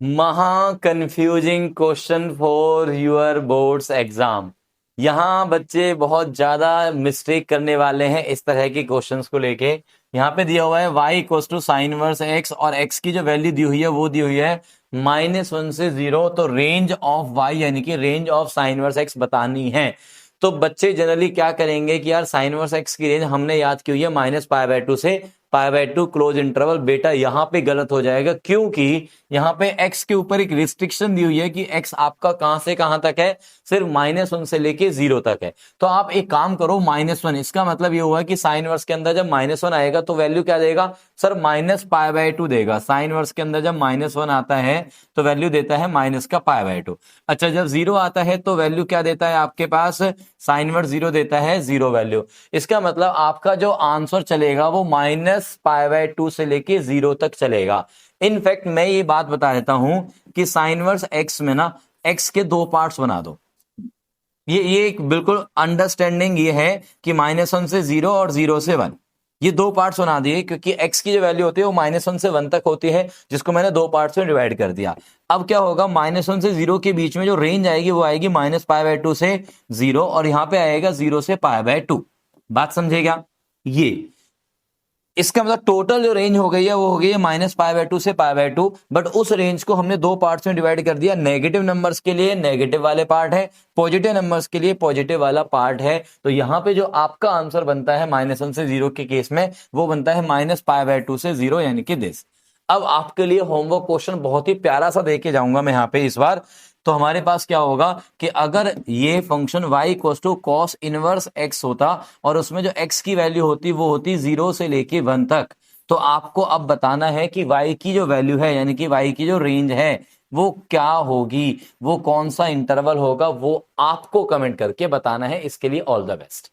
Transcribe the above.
महा confusing question for your boards exam. यहाँ बच्चे बहुत ज्यादा मिस्टेक करने वाले हैं इस तरह के क्वेश्चंस को लेके। यहाँ पे दिया हुआ है y equals to sine inverse x और x की जो वैल्यू दी हुई है वो दी हुई है -1 से 0। तो रेंज ऑफ y यानी कि range of sine inverse x बतानी है। तो बच्चे जनरली क्या करेंगे कि यार साइन इनवर्स x की रेंज हमने याद की हुई है -π/2 से π/2 क्लोज इंटरवल। बेटा यहाँ पे गलत हो जाएगा, क्योंकि यहाँ पे x के ऊपर एक रिस्ट्रिक्शन दी हुई है कि x आपका कहां से कहां तक है, सिर्फ -1 से लेके 0 तक है। तो आप एक काम करो -1, इसका मतलब ये हुआ कि साइन इनवर्स के अंदर जब -1 आएगा तो वैल्यू क्या देगा सर, -π/2 देगा। साइन इनवर्स के अंदर जब -1 आता है तो वैल्यू देता है माइनस का π/2। अच्छा, जब 0 आता है तो वैल्यू क्या देता है आपके पास, साइन इनवर्स 0 देता है 0 वैल्यू। इसका मतलब आपका जो आंसर चलेगा वो -π/2 से लेके 0 तक चलेगा। इनफैक्ट मैं ये बात बता देता हूं कि साइन इनवर्स x में ना x के दो पार्ट्स बना दो। ये एक बिल्कुल अंडरस्टैंडिंग ये है कि -1 से 0 और 0 से 1, ये दो पार्ट्स बना दिए, क्योंकि x की जो वैल्यू होती है वो -1 से 1 तक होती है, जिसको मैंने दो पार्ट्स में डिवाइड कर दिया। अब क्या होगा, -1 से 0 के बीच में जो रेंज आएगी वो आएगी -π/2 से 0, और यहां पे आएगा 0 से π/2। बात समझेगा? ये इसका मतलब टोटल जो रेंज हो गई है वो हो गई है -π/2 से π/2। बट उस रेंज को हमने दो पार्ट्स में डिवाइड कर दिया। नेगेटिव नंबर्स के लिए नेगेटिव वाले पार्ट है, पॉजिटिव नंबर्स के लिए पॉजिटिव वाला पार्ट है। तो यहाँ पे जो आपका आंसर बनता है -1 से 0 के केस में वो बनता है -π/2 से 0, यानी कि दिस। अब आपके लिए होमवर्क क्वेश्चन बहुत ही प्यारा सा देके जाऊंगा मैं यहाँ पे इस बार। तो हमारे पास क्या होगा कि अगर ये function y equals to cos inverse x होता और उसमें जो x की वैल्यू होती वो होती 0 से लेके 1 तक, तो आपको अब बताना है कि y की जो वैल्यू है यानी कि y की जो रेंज है वो क्या होगी, वो कौन सा इंटरवल होगा, वो आपको कमेंट करके बताना है। इसके लिए ऑल द बेस्ट।